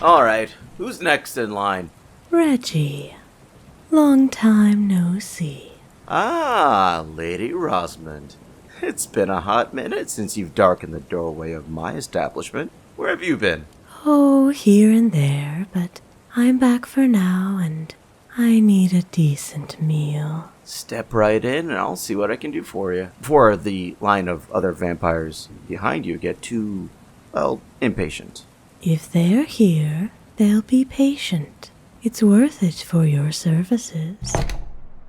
Alright, who's next in line? Reggie, long time no see. Ah, Lady Rosamond. It's been a hot minute since you've darkened the doorway of my establishment. Where have you been? Oh, here and there, but I'm back for now and I need a decent meal. Step right in and I'll see what I can do for you. Before the line of other vampires behind you get too, impatient. If they're here, they'll be patient. It's worth it for your services.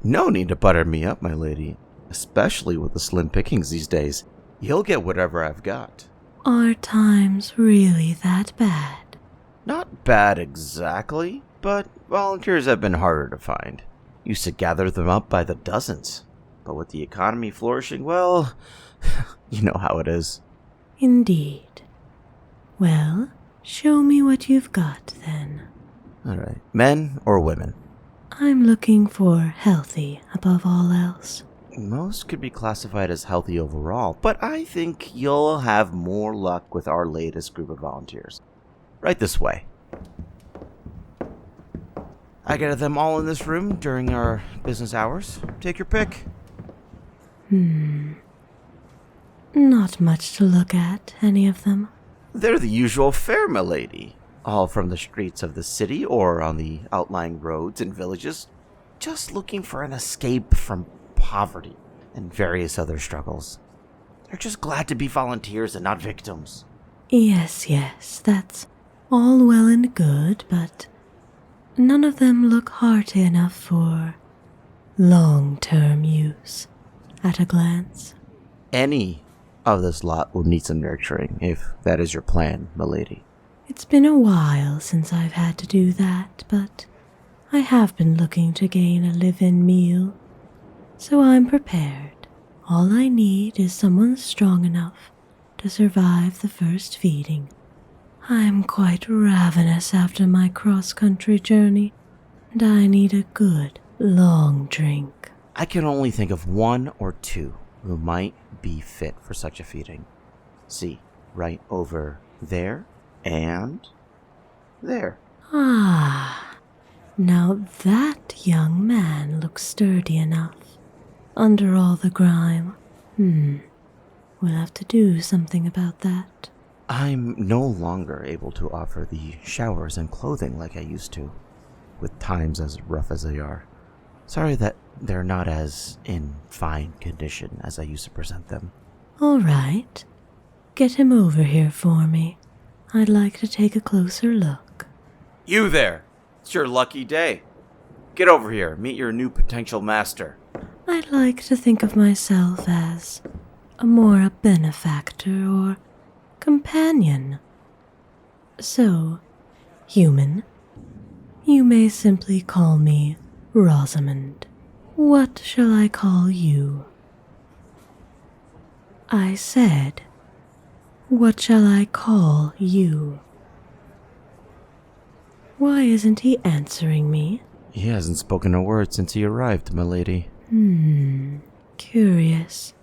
No need to butter me up, my lady. Especially with the slim pickings these days. You'll get whatever I've got. Are times really that bad? Not bad exactly, but volunteers have been harder to find. Used to gather them up by the dozens. But with the economy flourishing, well, you know how it is. Indeed. Well, show me what you've got then. Alright, men or women? I'm looking for healthy above all else. Most could be classified as healthy overall, but I think you'll have more luck with our latest group of volunteers. Right this way. I gathered them all in this room during our business hours. Take your pick. Not much to look at, any of them. They're the usual fare, milady. All from the streets of the city or on the outlying roads and villages, just looking for an escape from poverty and various other struggles. They're just glad to be volunteers and not victims. Yes, that's all well and good, but none of them look hearty enough for long-term use at a glance. Any of this lot will need some nurturing, if that is your plan, milady. It's been a while since I've had to do that, but I have been looking to gain a live-in meal, so I'm prepared. All I need is someone strong enough to survive the first feeding. I'm quite ravenous after my cross-country journey, and I need a good, long drink. I can only think of one or two who might be fit for such a feeding. See, right over there and there. Ah, now that young man looks sturdy enough. Under all the grime. We'll have to do something about that. I'm no longer able to offer the showers and clothing like I used to, with times as rough as they are. Sorry that they're not as in fine condition as I used to present them. All right. Get him over here for me. I'd like to take a closer look. You there! It's your lucky day. Get over here, meet your new potential master. I'd like to think of myself as a benefactor or companion. So, human, you may simply call me Rosamond. What shall I call you? I said, what shall I call you? Why isn't he answering me? He hasn't spoken a word since he arrived, milady. Curious.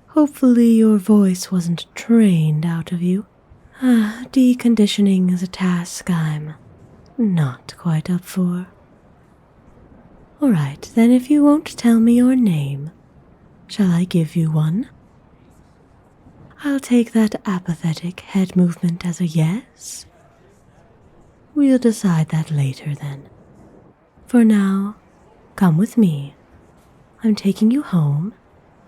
Hopefully your voice wasn't trained out of you. Deconditioning is a task I'm not quite up for. Alright, then if you won't tell me your name, shall I give you one? I'll take that apathetic head movement as a yes. We'll decide that later then. For now, come with me. I'm taking you home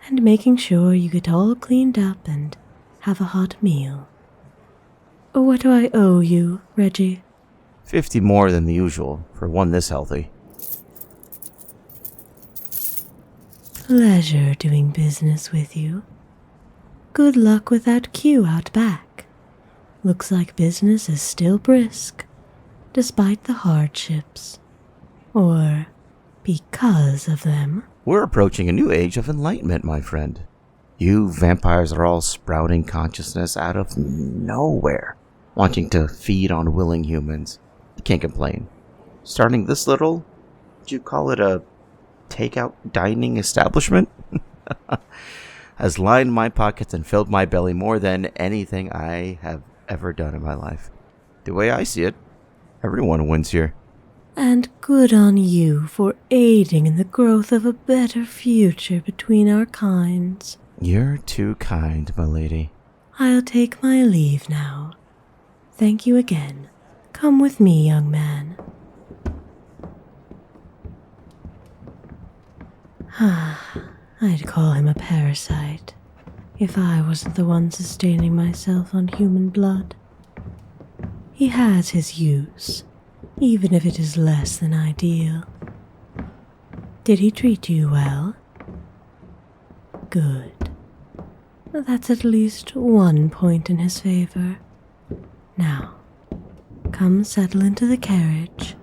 and making sure you get all cleaned up and have a hot meal. What do I owe you, Reggie? 50 more than the usual for one this healthy. Pleasure doing business with you. Good luck with that queue out back. Looks like business is still brisk, despite the hardships. Or because of them. We're approaching a new age of enlightenment, my friend. You vampires are all sprouting consciousness out of nowhere, wanting to feed on willing humans. I can't complain. Starting this little, would you call it a takeout dining establishment? Has lined my pockets and filled my belly more than anything I have ever done in my life. The way I see it, everyone wins here. And good on you for aiding in the growth of a better future between our kinds. You're too kind, milady. I'll take my leave now. Thank you again. Come with me, young man. I'd call him a parasite if I wasn't the one sustaining myself on human blood. He has his use, even if it is less than ideal. Did he treat you well? Good. That's at least one point in his favor. Now, come settle into the carriage,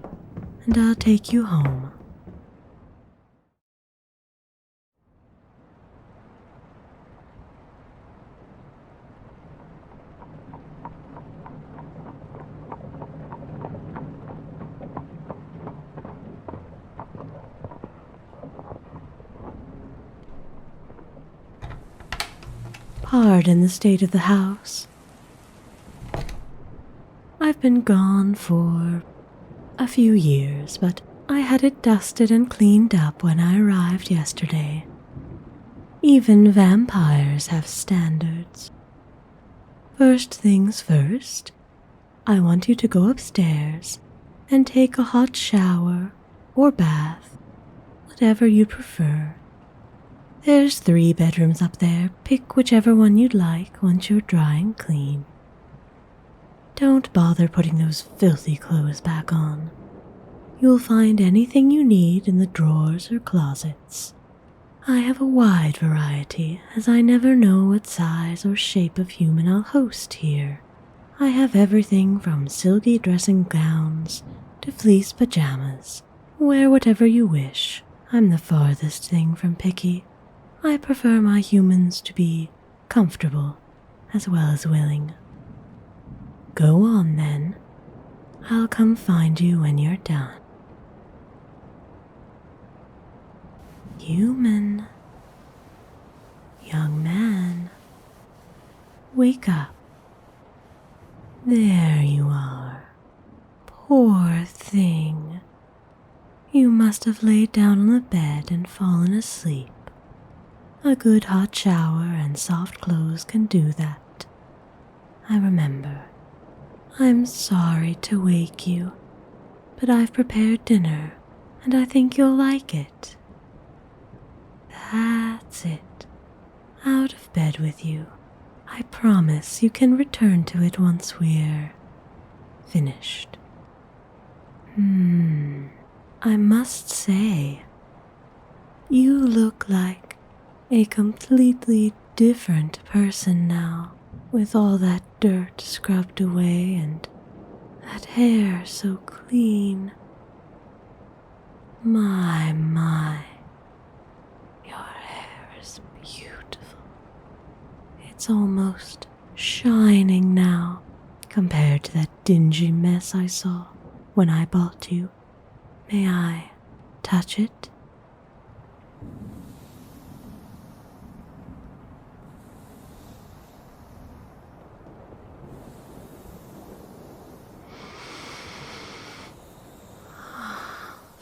and I'll take you home. Pardon the state of the house. I've been gone for a few years, but I had it dusted and cleaned up when I arrived yesterday. Even vampires have standards. First things first, I want you to go upstairs and take a hot shower or bath, whatever you prefer. There's 3 bedrooms up there. Pick whichever one you'd like once you're dry and clean. Don't bother putting those filthy clothes back on. You'll find anything you need in the drawers or closets. I have a wide variety, as I never know what size or shape of human I'll host here. I have everything from silky dressing gowns to fleece pajamas. Wear whatever you wish. I'm the farthest thing from picky. I prefer my humans to be comfortable as well as willing. Go on then. I'll come find you when you're done. Human. Young man. Wake up. There you are. Poor thing. You must have laid down on the bed and fallen asleep. A good hot shower and soft clothes can do that. I remember. I'm sorry to wake you, but I've prepared dinner, and I think you'll like it. That's it. Out of bed with you. I promise you can return to it once we're finished. I must say, you look like a completely different person now, with all that dirt scrubbed away and that hair so clean. My, your hair is beautiful. It's almost shining now compared to that dingy mess I saw when I bought you. May I touch it?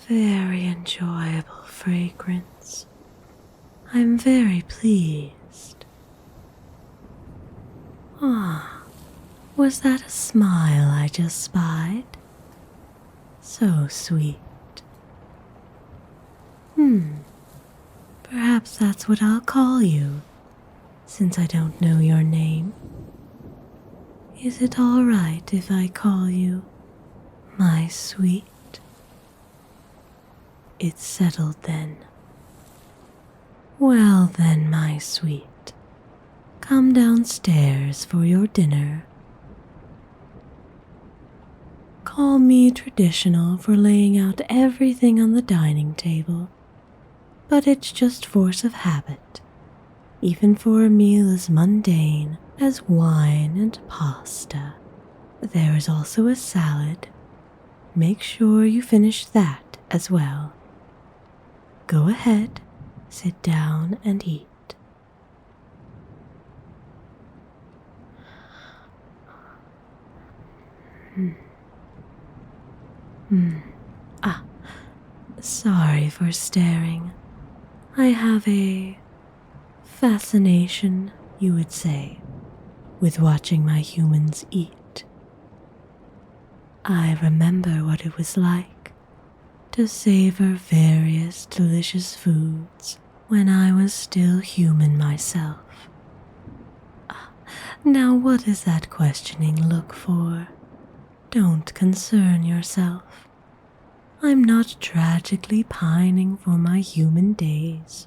Very enjoyable fragrance. I'm very pleased. Was that a smile I just spied? So sweet. Perhaps that's what I'll call you, since I don't know your name. Is it all right if I call you my sweet? It's settled then. Well then, my sweet, come downstairs for your dinner. Call me traditional for laying out everything on the dining table, but it's just force of habit, even for a meal as mundane as wine and pasta. There is also a salad. Make sure you finish that as well. Go ahead, sit down and eat. Ah, sorry for staring. I have a fascination, you would say, with watching my humans eat. I remember what it was like to savor various delicious foods when I was still human myself. Now, what is that questioning look for? Don't concern yourself. I'm not tragically pining for my human days.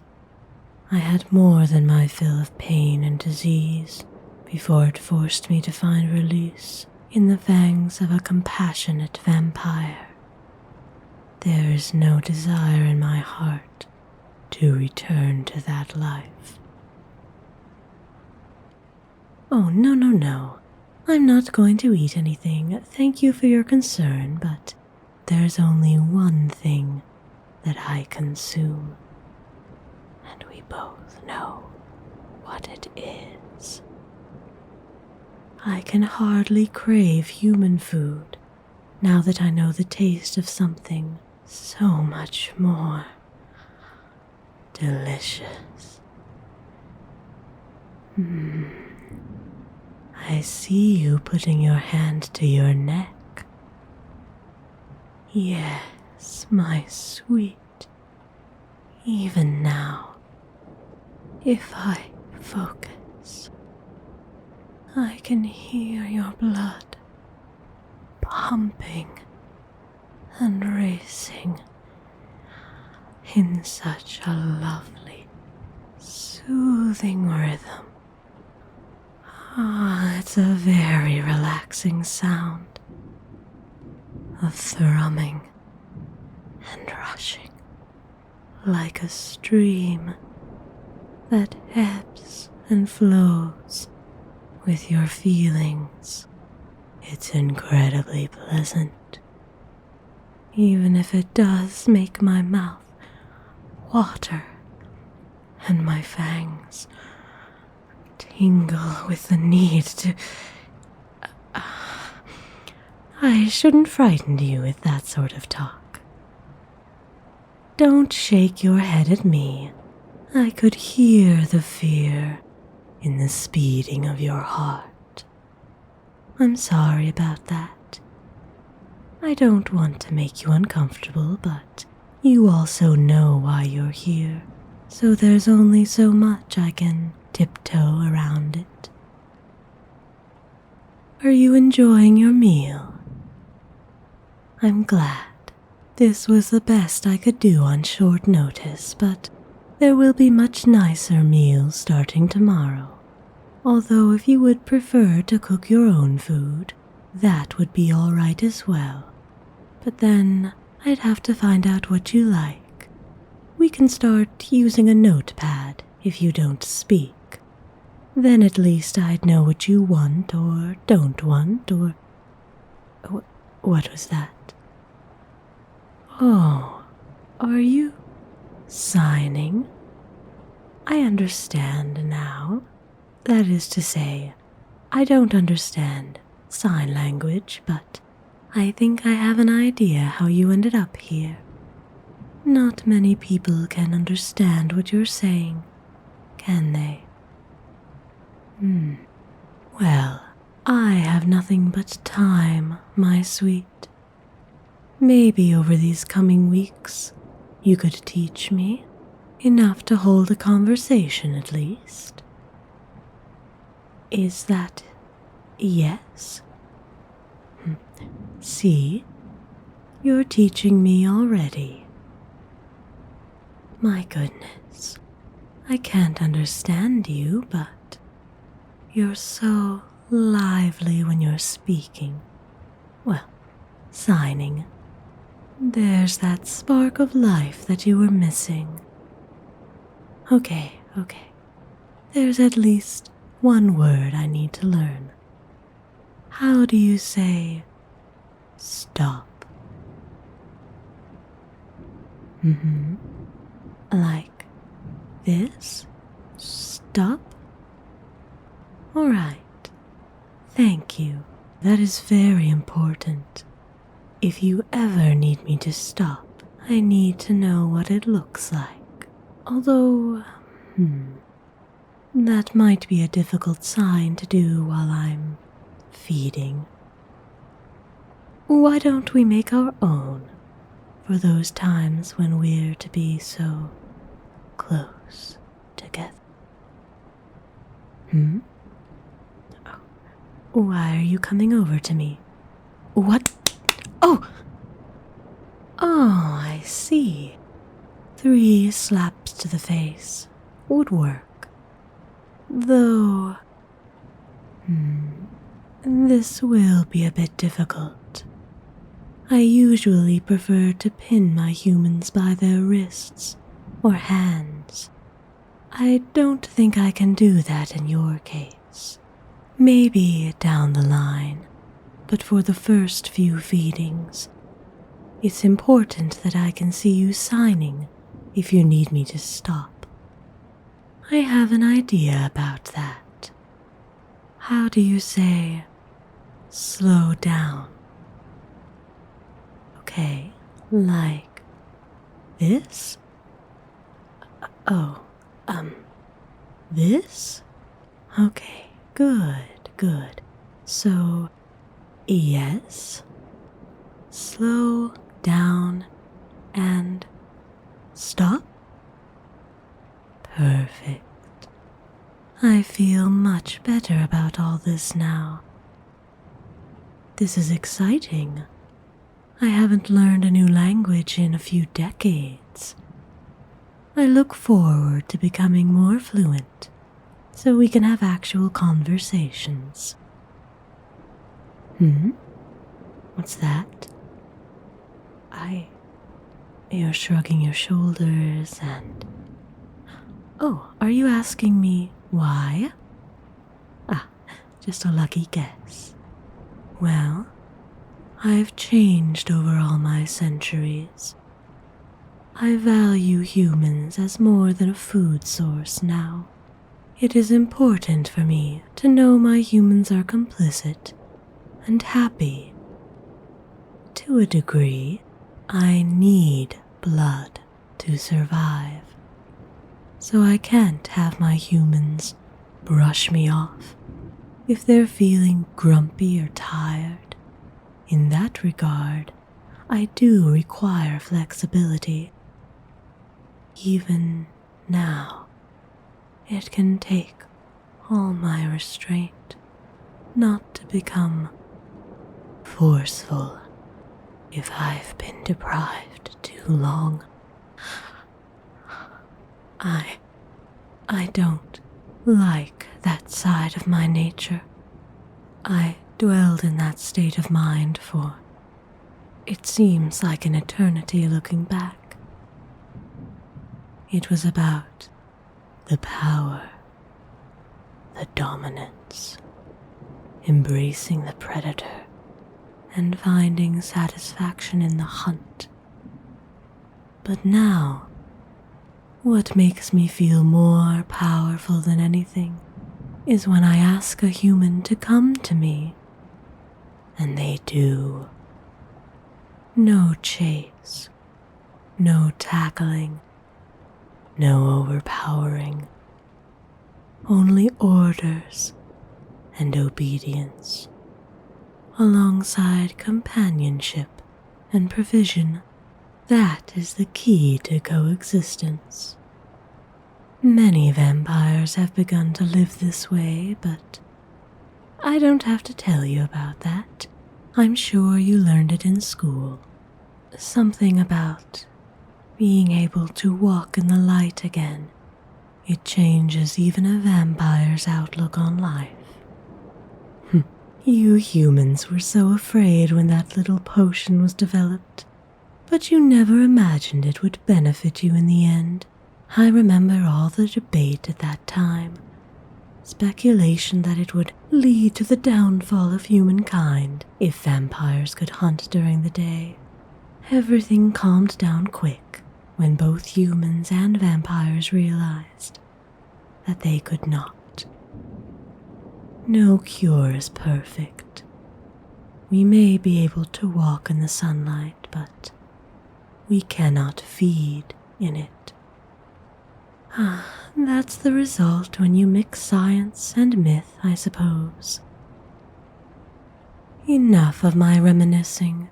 I had more than my fill of pain and disease before it forced me to find release in the fangs of a compassionate vampire. There is no desire in my heart to return to that life. Oh, no. I'm not going to eat anything. Thank you for your concern, but there's only one thing that I consume. And we both know what it is. I can hardly crave human food now that I know the taste of something so much more delicious. I see you putting your hand to your neck. Yes, my sweet. Even now, if I focus, I can hear your blood pumping and racing in such a lovely, soothing rhythm. It's a very relaxing sound of thrumming and rushing like a stream that ebbs and flows with your feelings. It's incredibly pleasant, even if it does make my mouth water and my fangs tingle with the need to... I shouldn't frighten you with that sort of talk. Don't shake your head at me. I could hear the fear in the speeding of your heart. I'm sorry about that. I don't want to make you uncomfortable, but you also know why you're here, so there's only so much I can tiptoe around it. Are you enjoying your meal? I'm glad. This was the best I could do on short notice, but there will be much nicer meals starting tomorrow. Although if you would prefer to cook your own food, that would be all right as well. But then I'd have to find out what you like. We can start using a notepad if you don't speak. Then at least I'd know what you want or don't want or... What was that? Oh, are you signing? I understand now. That is to say, I don't understand sign language, but I think I have an idea how you ended up here. Not many people can understand what you're saying, can they? Well, I have nothing but time, my sweet. Maybe over these coming weeks, you could teach me enough to hold a conversation at least. Is that yes? See, you're teaching me already. My goodness, I can't understand you, but you're so lively when you're speaking. Well, signing. There's that spark of life that you were missing. Okay. There's at least one word I need to learn. How do you say stop? Like this? Stop? All right. Thank you. That is very important. If you ever need me to stop, I need to know what it looks like. Although, that might be a difficult sign to do while I'm feeding. Why don't we make our own for those times when we're to be so close together? Oh, why are you coming over to me? What? Oh! Oh, I see. 3 slaps to the face would work. Though, this will be a bit difficult. I usually prefer to pin my humans by their wrists or hands. I don't think I can do that in your case. Maybe down the line, but for the first few feedings, it's important that I can see you signing if you need me to stop. I have an idea about that. How do you say, slow down? Okay, like this? This? Okay, good. So, yes, slow down and stop? Perfect. I feel much better about all this now. This is exciting. I haven't learned a new language in a few decades. I look forward to becoming more fluent so we can have actual conversations. What's that? You're shrugging your shoulders and... Oh, are you asking me why? Just a lucky guess. Well, I've changed over all my centuries. I value humans as more than a food source now. It is important for me to know my humans are complicit and happy. To a degree, I need blood to survive. So I can't have my humans brush me off if they're feeling grumpy or tired. In that regard, I do require flexibility. Even now, it can take all my restraint not to become forceful if I've been deprived too long. I don't like that side of my nature. I dwelled in that state of mind for, it seems like an eternity looking back. It was about the power, the dominance, embracing the predator, and finding satisfaction in the hunt. But now, what makes me feel more powerful than anything is when I ask a human to come to me, and they do. No chase, no tackling, no overpowering, only orders and obedience, alongside companionship and provision. That is the key to coexistence. Many vampires have begun to live this way, but I don't have to tell you about that. I'm sure you learned it in school. Something about being able to walk in the light again. It changes even a vampire's outlook on life. You humans were so afraid when that little potion was developed, but you never imagined it would benefit you in the end. I remember all the debate at that time. Speculation that it would lead to the downfall of humankind if vampires could hunt during the day. Everything calmed down quick when both humans and vampires realized that they could not. No cure is perfect, We may be able to walk in the sunlight, but we cannot feed in it. That's the result when you mix science and myth, I suppose. Enough of my reminiscing.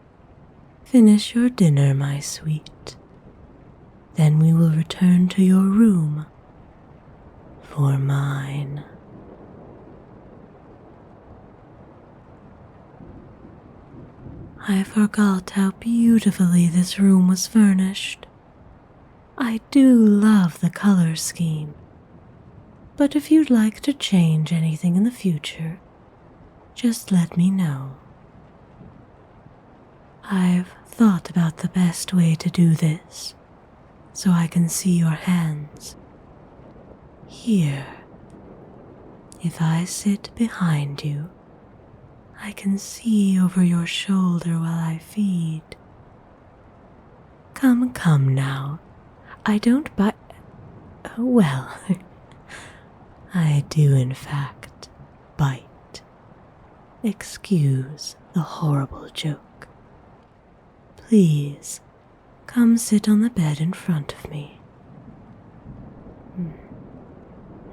Finish your dinner, my sweet. Then we will return to your room for mine. I forgot how beautifully this room was furnished. I do love the color scheme, but if you'd like to change anything in the future, just let me know. I've thought about the best way to do this, so I can see your hands. Here, if I sit behind you, I can see over your shoulder while I feed. Come now. I don't bite. Well, I do in fact bite. Excuse the horrible joke. Please, come sit on the bed in front of me.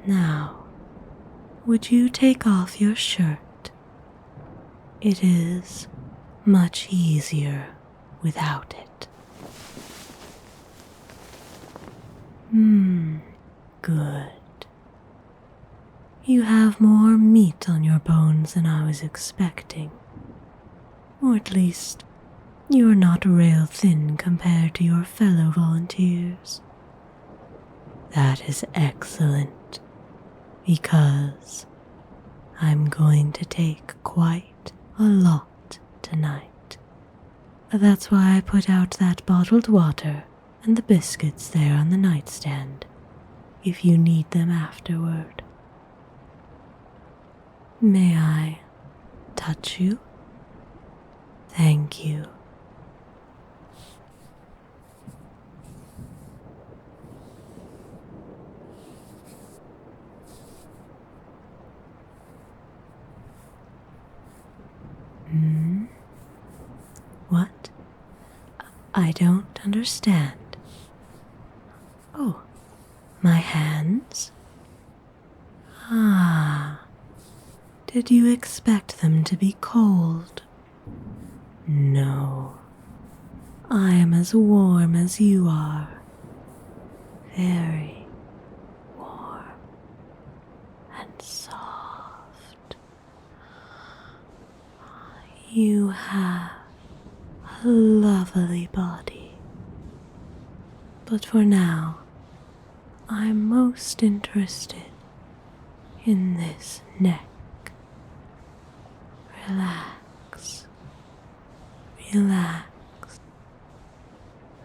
Now, would you take off your shirt? It is much easier without it. Good. You have more meat on your bones than I was expecting. Or at least, you're not rail thin compared to your fellow volunteers. That is excellent, because I'm going to take quite a lot tonight. That's why I put out that bottled water and the biscuits there on the nightstand, if you need them afterward. May I touch you? Thank you. What? I don't understand. Oh, my hands? Did you expect them to be cold? No, I am as warm as you are. Very warm and soft. You have a lovely body. But for now, I'm most interested in this neck. Relax. Relax.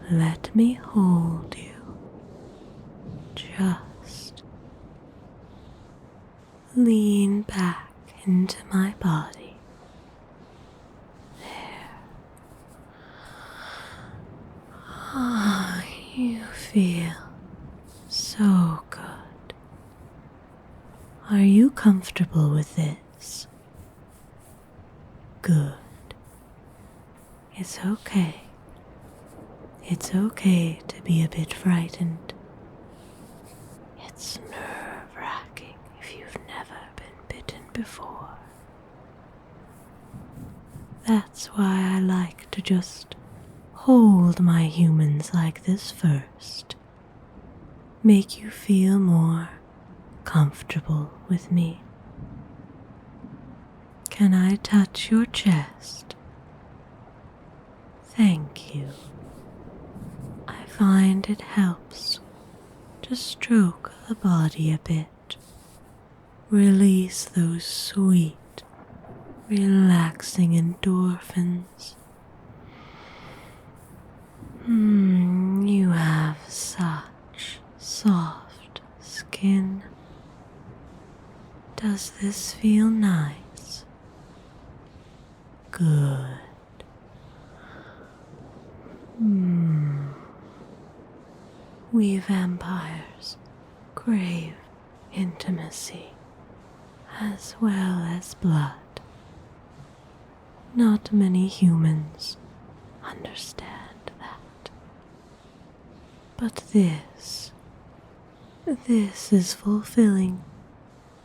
Let me hold you. Just lean back into my body. There. You feel so good. Are you comfortable with this? Good. It's okay. It's okay to be a bit frightened. It's nerve-wracking if you've never been bitten before. That's why I like to just hold my humans like this first. Make you feel more comfortable with me. Can I touch your chest? Thank you. I find it helps to stroke the body a bit. Release those sweet, relaxing endorphins. You have such soft skin. Does this feel nice? Good. We vampires crave intimacy as well as blood. Not many humans understand that. But this is fulfilling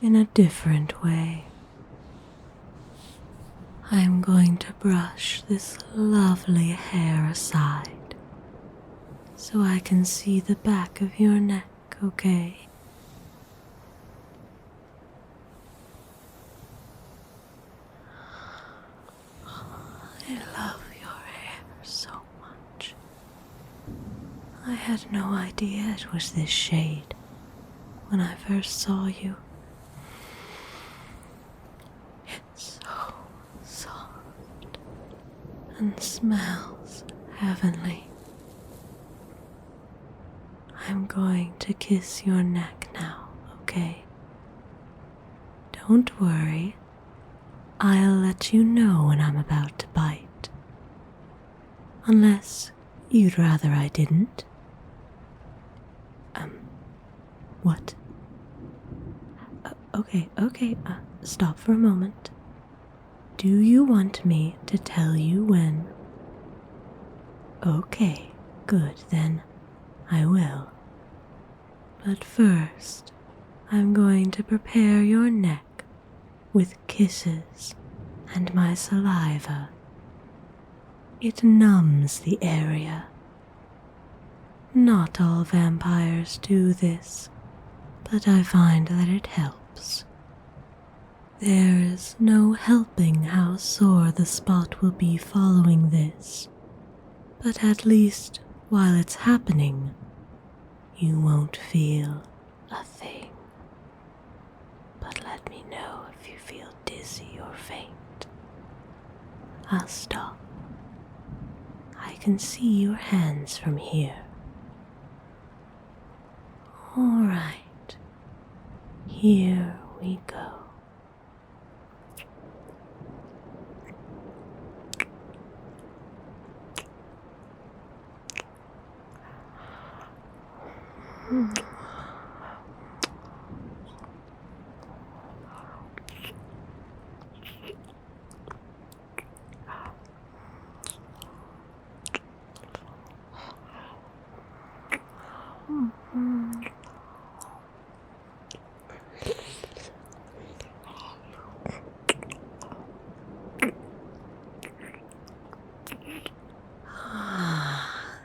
in a different way. I'm going to brush this lovely hair aside so I can see the back of your neck, okay? I love your hair so much. I had no idea it was this shade when I first saw you. It's so soft and smells heavenly. I'm going to kiss your neck now, okay? Don't worry. I'll let you know when I'm about to bite. Unless you'd rather I didn't. What? Okay, stop for a moment. Do you want me to tell you when? Okay, good, then I will. But first, I'm going to prepare your neck with kisses and my saliva. It numbs the area. Not all vampires do this, but I find that it helps. There is no helping how sore the spot will be following this, but at least while it's happening, you won't feel a thing. But let me know if you feel dizzy or faint. I'll stop. I can see your hands from here. All right, here we go.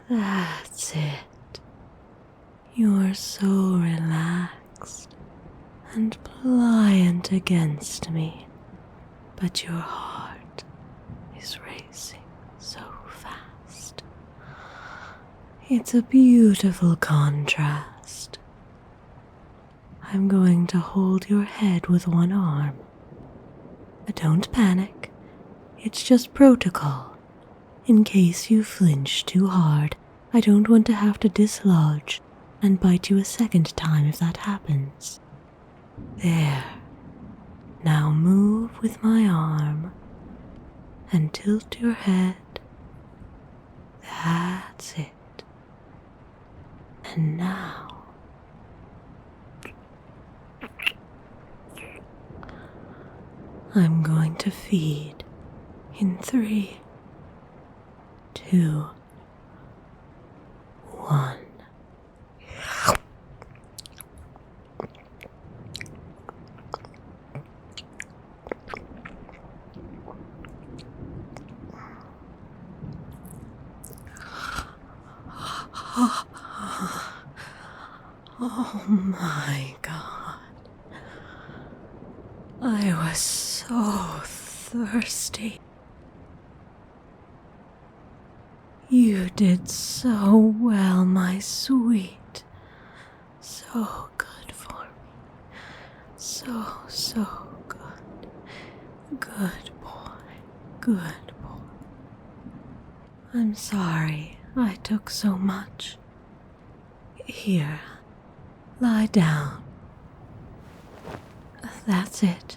That's it. You're so relaxed and pliant against me, but your heart is racing so fast. It's a beautiful contrast. I'm going to hold your head with one arm. Don't panic. It's just protocol. In case you flinch too hard, I don't want to have to dislodge and bite you a second time if that happens. There. Now move with my arm and tilt your head. That's it. And now, I'm going to feed in 3, 2, 1. Oh my God. I was so thirsty. You did so well, my sweet. So good for me. So good. Good boy. Good boy. I'm sorry I took so much. Here, lie down. That's it.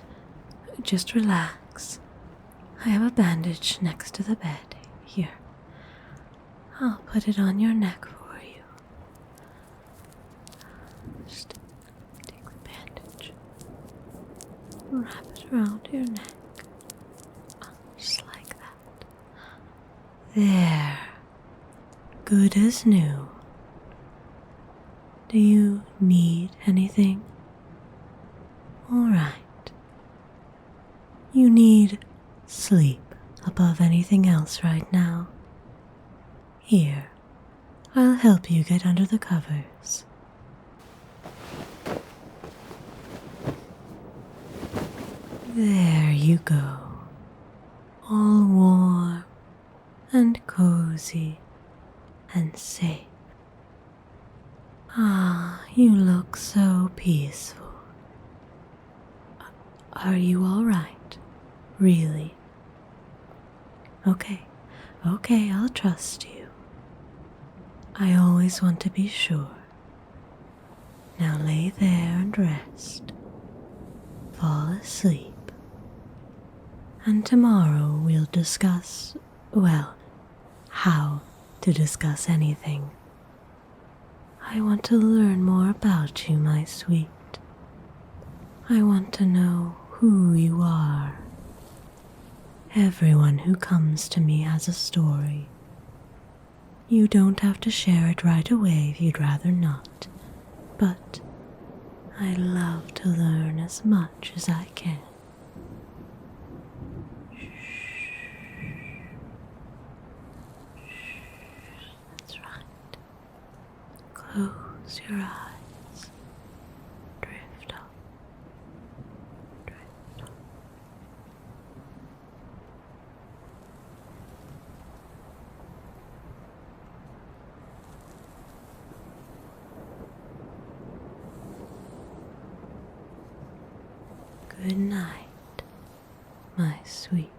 Just relax. I have a bandage next to the bed. Here. I'll put it on your neck for you. Just take the bandage. Wrap it around your neck. Just like that. There. Good as new. Do you need anything? All right. You need sleep above anything else right now. Here, I'll help you get under the covers. There you go. All warm and cozy and safe. Ah, you look so peaceful. Are you all right? Really? Okay, I'll trust you. I always want to be sure. Now lay there and rest. Fall asleep. And tomorrow we'll discuss, well, how to discuss anything. I want to learn more about you, my sweet. I want to know who you are. Everyone who comes to me has a story. You don't have to share it right away if you'd rather not, but I love to learn as much as I can. That's right. Close your eyes. Drift off. Drift off. Good night, my sweet.